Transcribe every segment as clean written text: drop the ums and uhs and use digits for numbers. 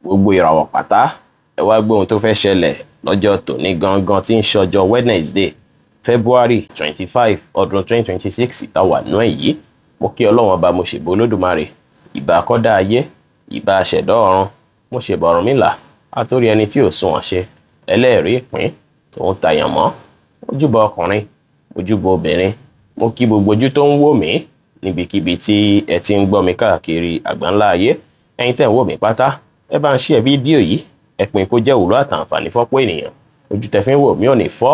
Gbogbo ìràwọ̀ pátá ẹ wá gbé ohun tó fẹ́ ṣẹlẹ̀ lọ́jọ́ tòní gangan tí ń ṣọjọ́ Wednesday February 25 ọdún 2026 táwà nú ẹ̀ yìí. Mo kí Ọlọ́run ọba, mo ṣèbà Olódùmarè, ìbà akọ́dá ayé, ìbà aṣẹ̀dá ọ̀run, mo ṣèbà Ọ̀rúnmìlà àtórí ẹni tí ò sunwọ̀n ṣe, ẹlẹ́ẹ̀rí ìpín tòun tàyàn mọ́, ojúbọ ọkùnrin, ojúbọ obìnrin. Mo kí gbogbo ojú tó ń wò mí níbikíbi tí ẹ ti ń gbọ́ mi káàkiri àgbáńlá ayé. Ẹ̀yin tẹ́ ń wò mí pátá, ẹ bá ń share fídíò yìí, ẹ pín kó jẹ́ ìwúlò àtàǹfààní fọ́pọ̀ ènìyàn. Ojú tẹ́ fi ń wò mí ò ní fọ́,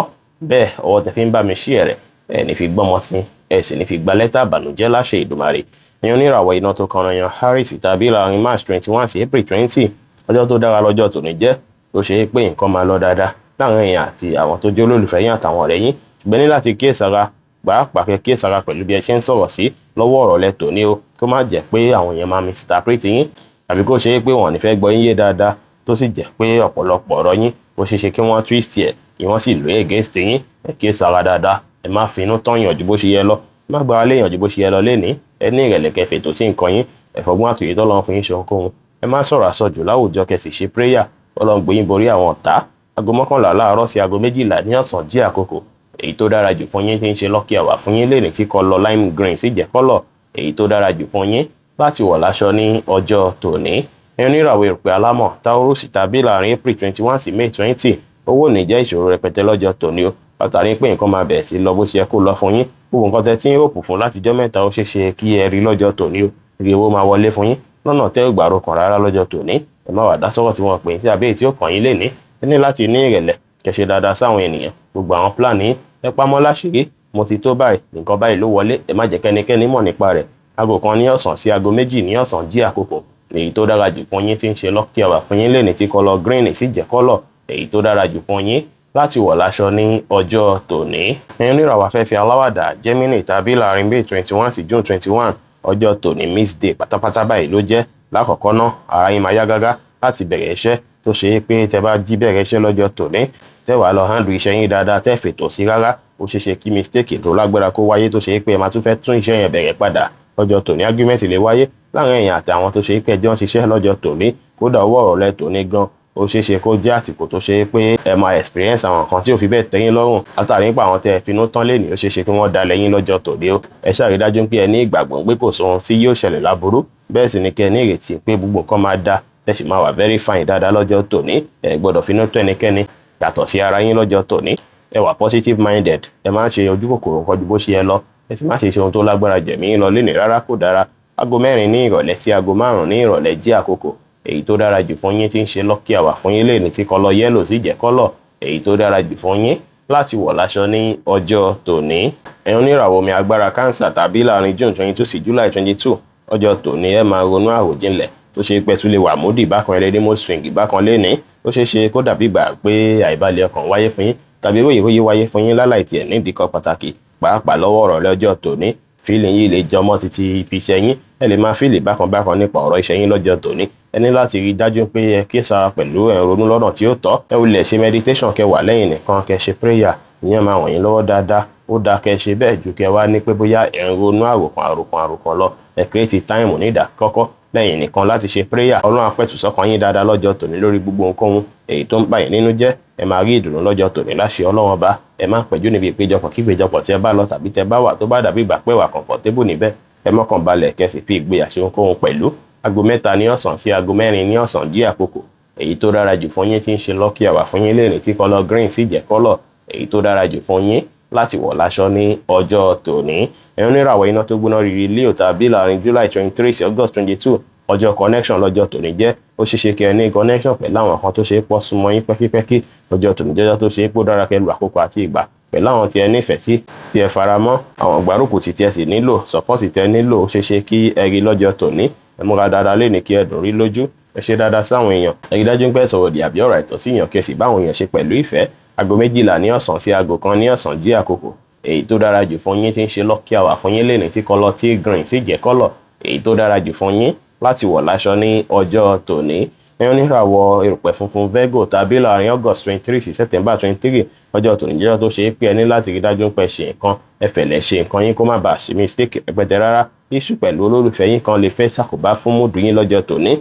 bẹ́ẹ̀ ọwọ́ tẹ́ fi ń bá mi share rẹ̀ ẹ ní fi gbọ́mọ sí, ẹ sì ní fi gba lẹ́tà ìbànújẹ́ láṣẹ Èdùmàrè. Ẹ̀yin oníràwọ̀ iná tó kan yan Harris tàbí láàrin March 21 sí April 20, ọjọ́ tó dára lọ́jọ́ tòní jẹ́, tó ṣe é pé nǹkan máa lọ dáadáa láàrin ẹ̀yin àti àwọn tó jẹ́ olólùfẹ́ yín àtàwọn ọ̀rẹ́ yín. Ṣùgbọ́n ní láti kíyèsára, pàápàá kẹ́ kíyèsára pẹ̀lú bí ẹ ṣe ń sọ̀rọ̀ sí lọ́wọ́ ọ̀rọ̀ lẹ tòní o, kó má jẹ́ pé àwọn èèyàn máa misinterpret yín, tàbí kó ṣe é pé wọ́n ní fẹ́ gbọ́ yín yé dáadáa, tó sì jẹ́ pé ọ̀pọ̀lọpọ̀ ọ̀rọ̀ yín ó ṣe é ṣe kí wọ́n twist ẹ̀ kí wọ́n sì lò against yín. Ẹ kíyèsára dáadáa, ẹ má fi inú tán yànjú bó ṣe yẹ lọ, má gbára lé yànjú bó ṣe yẹ lọ lénìí. Ẹ ní ìrẹ̀lẹ̀ kẹ́ fètò sí nǹkan yín, ẹ fọgbọ́n àtòyè tọ́lọ́run fún yín ṣe ohunkóhun. Ẹ má sọ̀rọ̀ àsọjù láwùjọ, kẹ́ sì ṣe prayer Ọlọ́run gbé yín borí àwọn ọ̀tá. Aago 11 láàárọ̀ sí aago 12 ní ọ̀sán jí àkókò èyí tó dára jù fún yín tí ń ṣe lucky hour fún yín lẹ́ni tí kọ́lọ̀ lime green sì jẹ́ kọ́lọ̀ èyí tó dára jù fún yín láti wọ̀ láṣọ ní ọjọ́ tòní. Ẹ̀yin oníràwọ̀ èrùpẹ̀ alámọ̀ Taurus tàbí láàrin April 21 sí May 20, owó ní jẹ́ ìṣòro rẹpẹtẹ lọ́jọ́ tòní o, látàrí pé nǹkan máa bẹ̀rẹ̀ sí lọ bó ṣe yẹ kó lọ fún yín. Gbogbo nǹkan tẹ́ tí ń hòpù fún látijọ́ mẹ́ta ó ṣeéṣe kí ẹ rí lọ́jọ́ tòní o. Ire owó máa wọlé fún yín lọ́nà tẹ́ ò gbàrò kan rárá lọ́jọ́ tòní. Ẹ má wá dá sọ́wọ́ tí wọ́n pè é tí àbí tí ó kàn yín lénìí. Ẹ ní láti ní ìrẹ̀lẹ̀, kẹ́ ṣe dáadáa sáwọn ènìyàn. Gbogbo àwọn plan yín ẹ pamọ́ láṣìírí. Mo ti tó báyìí, nǹkan báyìí ló wọlé, ẹ má jẹ́ kẹ́nikẹ́ni mọ̀ nípa rẹ̀. Aago 1 ní ọ̀sán sí aago 2 ní ọ̀sán jí àkókò èyí tó dára jù fún yín tí ń ṣe lucky hour fún yín lẹ́ni tí kọ́lọ̀ green sì jẹ́ kọ́lọ̀ èyí tó dára jù fún yín láti wọ̀ láṣọ ní ọjọ́ tòní. Ẹ̀yin oníràwọ̀ afẹ́fẹ́ aláwàdà Gemini tàbí láàrin May 21 sí June 21, ọjọ́ tòní miss day pátápátá báyìí ló jẹ́. Lákọ̀ọ́kọ́ náà, ara yín máa yá gágá láti bẹ̀rẹ̀ iṣẹ́, tó ṣe é pé tẹ́ bá jí bẹ̀rẹ̀ iṣẹ́ lọ́jọ́ tòní, tẹ́ wàá lọ handle iṣẹ́ yín dáadáa, tẹ́ fètò sí rárá, ó ṣeé ṣe kí mistake tó lágbára kó wáyé, tó ṣe é pé ẹ máa tún fẹ́ tún iṣẹ́ yẹn bẹ̀rẹ̀ padà lọ́jọ́ tòní. Argument lè wáyé láàrin ẹ̀yin àti àwọn tó ṣe é pé ẹjọ́ ń ṣiṣẹ́ lọ́jọ́ tòní. Kódà owó ọ̀rọ̀ lẹ tòní gan, ó ṣeé ṣe kó jẹ́ àsìkò tó ṣe é pé ẹ máa experience àwọn nǹkan tí ò fi bẹ́ẹ̀ tẹ́yìn lọ́rùn látàrí nípa àwọn tẹ́ ẹ finú tán lénìí. Ó ṣeé ṣe kí wọ́n dalẹ̀ yín lọ́jọ́ tòní o. Ẹ ṣàrídájú pé ẹ ní ìgbàgbọ́ pé kò sóhun tí yóò ṣẹlẹ̀ láburú, bẹ́ẹ̀ sì ni kẹ́ ẹ ní ìrètí pé gbogbo nǹkan máa dá, tẹ́ sì máa wà very fine dáadáa lọ́jọ́ tòní. Ẹ gbọ́dọ̀ finú tó ẹnikẹ́ni yàtọ̀ sí ara yín lọ́jọ́ tòní. Ẹ wà positive minded, ẹ má ṣe ojú kòkòrò nǹkan ju bó ṣe yẹ lọ, ẹ sì má ṣe ohun tó lágbára jẹ̀mí yín lọ lénìí rárá, kò dára. Aago 4 ní ìrọ̀lẹ́ sí aago 5 ní ìrọ̀lẹ́ jí àkókò èyí tó dára jù fún yín tí ń ṣe lucky hour fún yín lẹ́ni tí kọ́lọ̀ yellow sì jẹ́ kọ́lọ̀ èyí tó dára jù fún yín láti wọ̀ láṣọ ní ọjọ́ tòní. Ẹ̀yin oníràwọ̀ mi agbára Cancer tàbí láàrin June 22 sí July 22, ọjọ́ tòní ẹ máa ronú àròjinlẹ̀, tó ṣe pé tún lè wà moody bákan, ẹlẹ́dẹ́ mo swing bákan lénìí. Ó ṣeé ṣe kó dàbí ìgbà pé àìbalẹ̀ ọkàn wáyé fún yín, tàbí ròyìnròyìn wáyé fún yín láláì tiẹ̀ nídìí kan pàtàkì. Pàápàá lọ́wọ́ ọ̀rọ̀ lọ́jọ́ tòní, feeling yìí lè jọmọ́ títí ibi iṣẹ́ yín. Ẹ lè máa feel bákan nípa ọ̀rọ̀ iṣẹ́ yín lọ́jọ́ tòní. Ẹ ní láti rí dájú pé ẹ kíyèsára pẹ̀lú ẹ ronú lọ́nà tí ó tọ́. Ẹ ò lè ṣe meditation, kẹ́ wà lẹ́yìn nìkan, kẹ́ ṣe prayer, ìyẹn máa wọ̀nyí lọ́wọ́ dáadáa. Ó dáa kẹ́ ṣe bẹ́ẹ̀ ju kẹ́ wá ní pé bóyá ẹ ń ronú àròkàn lọ. Ẹ create time ní ìdákọ́kọ́ lẹ́yìn nìkan láti ṣe prayer. Ọlọ́run á pẹ̀tù sọ́kàn yín dáadáa lọ́jọ́ tòní lórí gbogbo ohunkóhun èyí tó ń bà yín nínú jẹ́. Ẹ máa rí ìdùnnú lọ́jọ́ tòní láṣẹ Ọlọ́run Ọba. Ẹ má pẹ̀jú níbi ìpéjọpọ̀ kí ìpéjọpọ̀ tí ẹ bá lọ tàbí tẹ bá wà tó bá dàbí ìgbà pé wà comfortable níbẹ̀. Ẹ mọ́kàn balẹ̀, kẹ́ sì fi ìgboyà ṣe ohunkóhun pẹ̀lú. Aago 3 ní ọ̀sán sí aago 4 ní ọ̀sán jí àkókò èyí tó dára jù fún yín tí ń ṣe lucky hour fún yín lẹ́ni tí kọ́lọ̀ green sì jẹ́ kọ́lọ̀ èyí tó dára jù fún yín láti wọ̀ láṣọ ní ọjọ́ tòní. Ẹ̀yin oníràwọ̀ iná tó gbóná riri Leo tàbí láàrin July 23 sí August 22, ọjọ́ connection lọ́jọ́ tòní jẹ́. Ó ṣeé ṣe kí ẹ ní connection pẹ̀lú àwọn kan tó ṣe é pọ̀ súnmọ́ yín pẹ́kípẹ́kí. Ọjọ́ tòní jẹ́jọ́ tó ṣe é pọ̀ dára kẹ́ lu àkókò àti ìgbà pẹ̀lú àwọn tí ẹ nífẹ̀ẹ́ sí, tí ẹ faramọ́, àwọn ìgbárùkù tí ẹ sì nílò, support tí ẹ nílò. Ó ṣeé ṣe kí ẹ rí lọ́jọ́ tòní. Ẹ múra dáadáa lénìí kí ẹ dùn rí lójú. Ẹ ṣe dáadáa sáwọn èèyàn. Ẹ rí dájú pé ẹ sọ̀rọ̀ di àbí ọ̀rọ̀ àìtọ́ sí èèyàn, kẹ́ sì bá àwọn èèyàn ṣe pẹ̀lú ìfẹ́. Aago 12 ní ọ̀sán sí aago 1 ní ọ̀sán jí àkókò èyí tó dára jù fún yín tí ń ṣe lucky hour fún yín lẹ́ni tí kọ́lọ̀ tí green sì jẹ́ kọ́lọ̀ èyí tó dára jù fún yín láti wọ̀ láṣọ ní ọjọ́ tòní. ẹ̀yin oníràwọ̀ erùpẹ̀ funfun Virgo tàbí láàrin August 23 sí September 23 ọjọ́ tòní jẹ́ tó ṣe é pé ẹ ní láti rí dájú pé ṣe nǹkan ẹ fẹ̀lẹ̀ ṣe nǹkan yín kó má bàa ṣe mistake rẹpẹtẹ rárá. Iṣu pẹ̀lú olólùfẹ́ yín kan lè fẹ́ ṣàkóbá fún múdù yín lọ́jọ́ tòní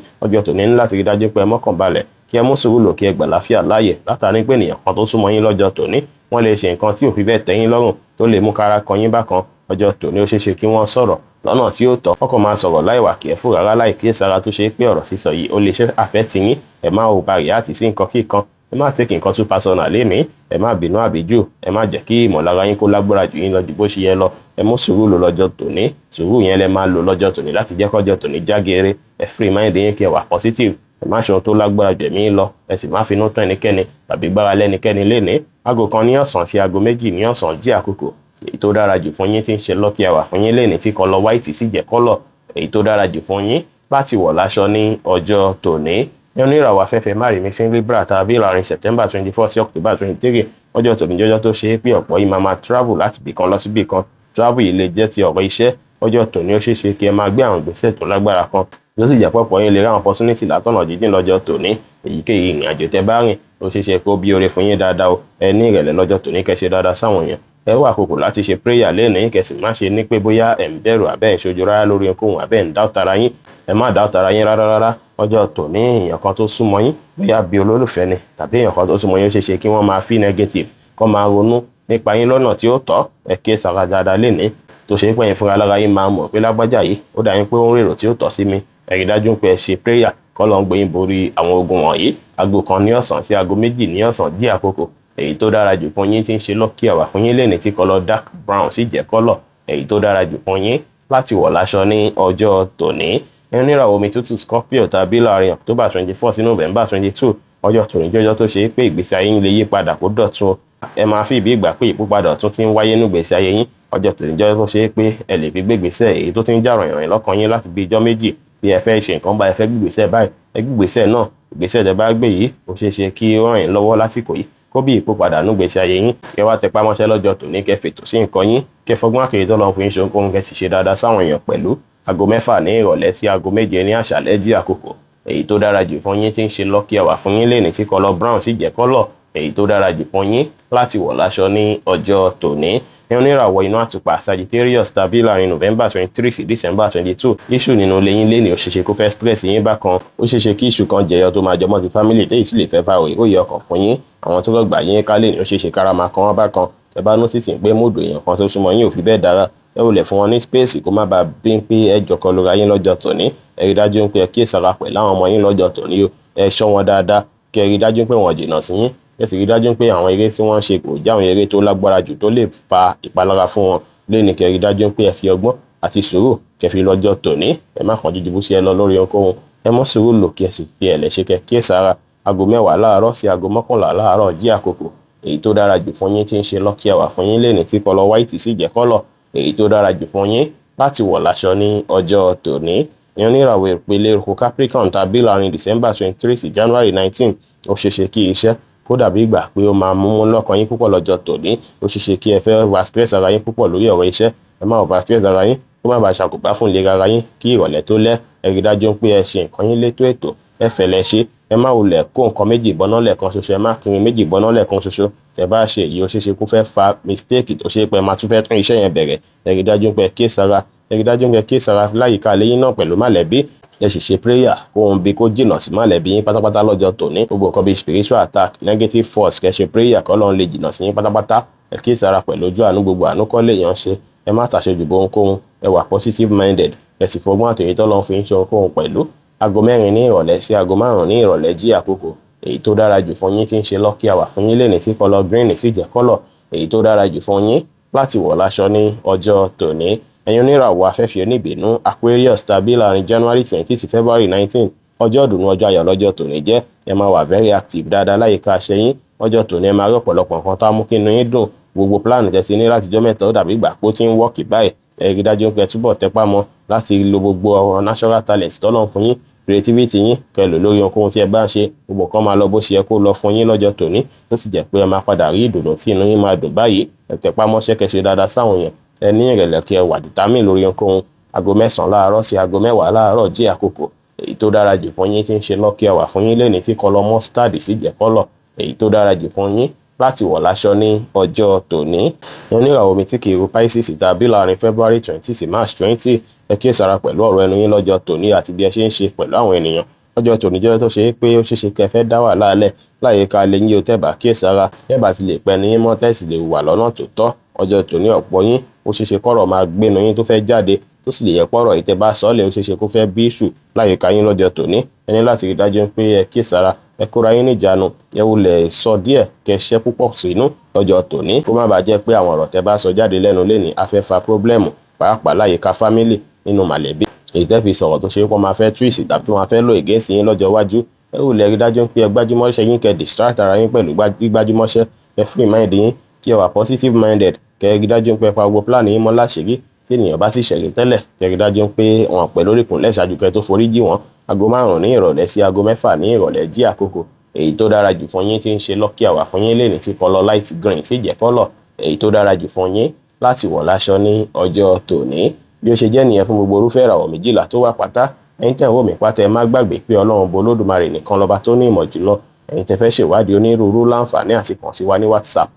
ní láti rí dájú pé ẹ mọ́kàn balẹ̀ kí ẹ mú sùúrù lò kí ẹ gbà láfíà láàyè látàrí pé ènìyàn kan tó súnmọ́ yín lọ́jọ́ tòní wọ́n lè ṣe nǹkan tí ò fi bẹ́ẹ̀ tẹ́ yín lọ́rùn tó lè mú kára kan yín bákan. Ọjọ́ tòní ó ṣeéṣe kí wọ́n sọ̀rọ̀ lọ́nà tí ó tọ́ ọkọ̀ máa sọ̀rọ̀ láìwà kẹ́fù rárá láì kíyèsára tó ṣe é pé ọ̀rọ̀ sísọ yìí ó lè ṣe àfẹ́tì yín. Ẹ má ò bá rìáàtì sí nǹkan kíkan, ẹ má take nǹkan too personal lénìí, ẹ má bínú àbíjù, ẹ má jẹ́ kí ìmọ̀lára yín kó lágbára jù yín lọ ju bó ṣe yẹ lọ. Ẹ mú sùúrù lò lọ́jọ́ tòní, sùúrù yẹn lẹ máa lò lọ́jọ́ tòní láti jẹ́ kọ́jọ́ tòní jágeere. Ẹ free mind yín kí ẹ wà positive, ẹ má ṣe ohun tó lágbára jù ẹ̀mí lọ, ẹ sì má finú tán ẹnikẹ́ni tàbí gbára lẹ́nikẹ́ni lénìí. Aago kan ní ọ̀sán sí aago méjì ní ọ̀sán jí àkókò èyí tó dára jù fún yín tí ń ṣe lucky hour fún yín lénìí tí kọ́lọ̀ white sì jẹ́ kọ́lọ̀ èyí tó dára jù fún yín láti wọ̀ láṣọ ní ọjọ́ tòní. Oníràwọ̀ afẹ́fẹ́ márìmí fún Libra tàbí láàrin September 24 sí October 23 ọjọ́ tòní jọjọ́ tó ṣe é pé ọ̀pọ̀ yìí máa travel láti bìkan lọ sí bìkan. Travel yìí lè jẹ́ ti ọ̀rọ̀ iṣẹ́. Ọjọ́ tòní ó ṣeéṣe kí ẹ máa gbé àwọn ìgbésẹ̀ tó lágbára kan ló sì jẹ́ pọ̀pọ̀ yín lè rí àwọn opportunity látọ̀nà jíjìn lọ́jọ́ tòní. Èyíkéyìí ìrìn àjò tẹ́ bá rìn ó ṣeéṣe kó bí oore fún yín dáadáa o. Ẹ ní ìrẹ̀lẹ̀ lọ́jọ́ tòní kẹ́ ṣe dáadáa sáwọn èèyàn. Ẹ wá àkókò láti ṣe prayer lẹ́nìí kẹ́ sì má ṣe ní pé bóyá ẹ̀ ń bẹ̀rù àbẹ́ ìṣojú rárá lórí ohunkóhun àbẹ́ ń doubt ara yín. Ẹ má doubt ara yín rárá. Ọjọ́ tòní èèyàn kan tó súnmọ́ yín bóyá bí olólùfẹ́ ni tàbí èèyàn kan tó súnmọ́ yín ó ṣeéṣe kí wọ́n máa feel negative kó máa ronú nípa yín lọ́nà tí ó tọ́. Ẹ kí sára dáadáa lẹ́nìí tó ṣe pé yín fúnra lára yín máa mọ̀ pé lágbájá yìí ó dà yín pé ó ń rèrò tí ó tọ́ sí mi. Ẹ rí dájú pé ẹ ṣe prayer kọ́ ló ń gbé yín borí àwọn ogun wọ̀nyí. Aago kan ní ọ̀sán sí aago méjì ní ọ̀sán jí àkókò èyí tó dára jù fún yín tí ń ṣe lucky hour fún yín lénìí tí kọ́lọ̀ dark brown sì jẹ́ kọ́lọ̀ èyí tó dára jù fún yín láti wọ̀ láṣọ ní ọjọ́ tòní. Oníràwọ̀ omi tútù Scorpio tàbí láàrin October 24 sí November 22 ọjọ́ tòní jọjọ́ tó ṣe é pé ìgbésí ayé yín lè yí padà kó dọ̀tun. Ẹ máa fi ìbí ìgbà pé ìpúpadà ọ̀tun ti ń wáyé nínú ìgbésí ayé yín. Ọjọ́ tòní jọjọ́ tó ṣe é pé ẹ lè fi gbégbèsè èyí tó ti ń jà ròyìn lọ́kàn yín láti bí ijọ́ méjì bí ẹ fẹ́ ṣe nǹkan bá ẹ fẹ́ gbégbèsè báyìí ẹ gbégbèsè náà. Ìgbésẹ̀ tẹ́ bá gbé yìí ó ṣeéṣe kí ó ràn yín lọ́wọ́ lásìkò yìí kó bí ìpúpadà nínú ìgbésí ayé yín. Kẹ́ wá tẹpá mọ́ṣẹ́ lọ́jọ́ tòní kẹ́ fètò sí nǹkan yín kẹ́ fọgbọ́n àkèrè tó lọ́n fún yín ṣe ohunkóhun kẹ́ sì ṣe dáadáa sáwọn èèyàn pẹ̀lú. Aago 6 ní ìrọ̀lẹ́ sí aago 7 ní àṣálẹ́ jí àkókò èyí tó dára jù fún yín tí ń ṣe lucky hour fún yín lénìí tí kọ́lọ̀ brown sì jẹ́ kọ́lọ̀ èyí tó dára jù fún yín láti wọ̀ láṣọ ní ọjọ́ tòní. Oníràwọ̀ inú àtùpà Sagittarius tàbí láàrin November 23 sí December 22 iṣu nínú ilé yín lénìí ó ṣeéṣe kó fẹ́ stress yín bákan. Ó ṣeéṣe kí iṣu kan jẹyọ tó máa jọmọ́ ti family téyì sì lè fẹ́ bá òye ọkàn fún yín. Àwọn tó rọgbà yín ká lénìí ó ṣeéṣe kára máa kan wọ́n bákan. Ẹ bá notice pé múdù èèyàn kan tó súnmọ́ yín ò fi bẹ́ẹ̀ dára. Ẹ ò lè fún wọn ní space kó má bàa bí pé ẹ jọkọ lóra yín lọ́jọ́ tòní. Ẹ rí dájú pé ẹ kíyèsára pẹ̀lú àwọn ọmọ yín lọ́jọ́ tòní o. Ẹ ṣọ́ wọn dáadáa kẹ́ rí dájú pé wọ́n jìnnà sí yín. Ẹ sì rí dájú pé àwọn eré tí wọ́n ń ṣe kò jẹ́ àwọn eré tó lágbára jù tó lè fa ìpalára fún wọn. Lénìí kẹ́ rí dájú pé ẹ fi ọgbọ́n àti sùúrù kẹ́ fi lọ́jọ́ tòní. Ẹ má kàn jíjú bó ṣe ẹ lọ lórí ohunkóhun. Ẹ mọ́ sùúrù lò kí ẹ sì fi ẹ̀lẹ́ ṣe kẹ́ kíyèsára. Aago 10 láàárọ̀ sí aago 11 láàárọ̀ jí àkókò èyí tó dára jù fún yín tí ń ṣe lucky hour fún yín lénìí tí kọ́lọ̀ white sì jẹ́ kọ́lọ̀ èyí tó dára jù fún yín láti wọ̀ láṣọ ní ọjọ́ tòní. Oníràwọ̀ ìpele eruku Capricorn tàbí láàrin December 23 sí January 19 ó ṣeéṣe kí iṣẹ́ kó dàbí ìgbà pé ó máa mú lọ́kàn yín púpọ̀ lọ́jọ́ tòní. Ó ṣeéṣe kí ẹ fẹ́ over stress ara yín púpọ̀ lórí ọ̀rọ̀ iṣẹ́. Ẹ má over stress ara yín kó má bàa ṣàkóbá fún ìlera ara yín kí ìrọ̀lẹ́ tó lẹ́. Ẹ rí dájú pé ẹ ṣe nǹkan yín létò ètò ẹ fẹ̀lẹ́ ṣe. Ẹ má wulẹ̀ kó nǹkan méjì bọ́ná lẹ́ẹ̀kan ṣoṣo. Ẹ má kiri méjì bọ́ná lẹ́ẹ̀kan ṣoṣo. Tẹ́ bá ṣe èyí ó ṣeéṣe kó fẹ́ fa mistake tó ṣe pé ẹ máa tún fẹ́ tún iṣẹ́ yẹn bẹ̀rẹ̀. Ẹ rí dájú pé kíyèsára. Ẹ rí dájú pé kíyèsára láyìíká lẹ́yìn náà pẹ̀lú mọ̀lẹ́bí. Ẹ sì ṣe prayer kó ohun bí kó jìnnà sí mọ̀lẹ́bí yín pátápátá lọ́jọ́ tòní. Gbogbo nǹkan bíi spiritual attack negative force kẹ́ ṣe prayer kọ́ lọ́n lè jìnnà sí yín pátápátá. Ẹ kíyèsára pẹ̀lú ojú àánú gbogbo àánú kọ́ lè yàn ṣe. Ẹ má tàṣejù bọ ohunkóhun. Ẹ wà positive minded. Ẹ sì fọgbọ́n àtòyè tó lọ́n fi ń ṣe ohunkóhun pẹ̀lú. Aago 4 ní ìrọ̀lẹ́ sí aago 5 ní ìrọ̀lẹ́ jí àkókò èyí tó dára jù fún yín tí ń ṣe lucky hour fún yín lénìí tí kọ́lọ̀ green sì jẹ́ kọ́lọ̀ èyí tó dára jù fún yín láti wọ̀ láṣọ ní ọjọ́ tòní. Ẹ̀yin oníràwọ̀ afẹ́fẹ́ oníbínú Aquarius tàbí láàrin January 20 sí February 19 ọjọ́ ìdùnnú ọjọ́ ayọ̀ lọ́jọ́ tòní jẹ́. Ẹ máa wà very active dáadáa láyìíká aṣẹ yín. Ọjọ́ tòní ẹ máa rí ọ̀pọ̀lọpọ̀ nǹkan tá mú kí inú yín dùn. Gbogbo plan tẹ́ ti ní láti jọ́ mẹ́ta ó dàbí ìgbà pé ó ti ń wọ́ọ̀kì báyìí. Ẹ rí dájú pé ẹ túbọ̀ tẹpá mọ́ láti lo gbogbo natural talent tọ́lọ́run fún yín creativity yín kẹ́ lò lórí ohunkóhun tí ẹ bá ń ṣe. Gbogbo kan máa lọ bó ṣe yẹ kó lọ fún yín lọ́jọ́ tòní tó sì jẹ́ pé ẹ máa padà rí ìdùnnú tí inú yín máa dùn báyìí. Ẹ tẹpá mọ́ṣẹ́ kẹ́ ṣe dáadáa sáwọn èèyàn. Ẹ ní ìrẹ̀lẹ̀ kí ẹ wà determine lórí ohunkóhun. Aago 9 láàárọ̀ sí aago 10 láàárọ̀ jí àkókò èyí tó dára jù fún yín tí ń ṣe lucky hour fún yín lẹ́ni tí kọlọ mustard sì jẹ́ kọ́lọ̀ èyí tó dára jù fún yín láti wọ̀ láṣọ ní ọjọ́ tòní. oníràwọ̀ omi tí kì í ru Pisces tàbí láàrin February 20 sí March 20 ẹ kíyèsára pẹ̀lú ọ̀rọ̀ ẹnu yín lọ́jọ́ tòní àti bí ẹ ṣe ń ṣe pẹ̀lú àwọn ènìyàn. ọjọ́ tòní jẹ́ tó ṣe é pé ó ṣeéṣe kẹ́ fẹ́ dá wàhálà lẹ̀ láyìíká lè yín o tẹ́bà kíyèsára tẹ́bà sì lè pẹ́ ní yín mọ́ tẹ́sì lè wà lọ́nà tó tọ́. ọjọ́ tòní ọ̀pọ̀ yín ó ṣeéṣe kọ́rọ̀ máa gbénu yín tó fẹ́ jáde tó sì lè yẹ pọ̀rọ̀ ìtẹ́ bá sọ́ọ̀lẹ̀ ó ṣeéṣe kó fẹ́ bí ìṣù láyìíká yín lọ́jọ́ tòní. ẹ ní láti rí dájú pé ẹ kíyèsára ẹ kóra yín níjàánu ẹ wulẹ̀ sọ díẹ̀ kẹṣẹ́ púpọ̀ sínú lọ́jọ́ tòní kó má bàa jẹ́ pé àwọn ọ̀rọ̀ tẹ́ bá sọ jáde lẹ́nu lẹ́ni afẹ́fà pírọ́blẹ́mù pàápàá láyìíká fámílì nínú màlẹ́bí. èyí tẹ́ fi sọ̀rọ̀ tó ṣe é kó máa fẹ́ twist tàbí tó máa fẹ́ lò against yín lọ́jọ́ iwájú ẹ wulẹ̀ rí dájú pé ẹ gbájúmọ́ṣẹ́ yín kẹ́ distract ara yín pẹ̀lú gbígbájúmọ́ṣẹ́ ẹ free mind yín kí ẹ wà positive minded kẹ́ ẹ rí dájú pé ẹ pa gbogbo plan yín mọ́ láṣìírí tí ènìyàn bá sì ṣẹ̀yìn tẹ́lẹ̀ kẹ́ ẹ rí dájú pé wọn pẹ̀ lórí ìkúnlẹ̀ ṣáájú kẹ́ tó forí jì wọ́n aago 5 ní ìrọ̀lẹ́ sí aago 6 ní ìrọ̀lẹ́ jí àkókò èyí tó dára jù fún yín tí ń ṣe lucky hour fún yín lẹ́ni tí kọlọ light green sì jẹ́ kọ́lọ̀ èyí tó dára jù fún yín láti wọ̀ láṣọ ní ọjọ́ tòní. bí ó ṣe jẹ́ nìyẹn fún gbogbo orúfẹ́ ìràwọ̀ méjìlá tó wà pátá ẹ̀yin tẹ́ ń wò mí pátá ẹ má gbàgbé pé Ọlọ́run bo Olódùmarè nìkan lọ́ba tó ní ìmọ̀ jùlọ. ẹ̀yin tẹ́ fẹ́ ṣèwádìí onírúurú láǹfààní àti kàn sí wa ní WhatsApp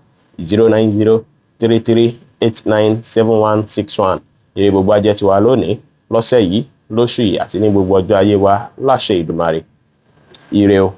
09033897161. èrè gbogbo ajẹ́ tiwa lónìí lọ́sẹ̀ yìí lóṣù yìí àti ní gbogbo ọjọ́ ayé wa láṣẹ Ìdùmarè. ire o.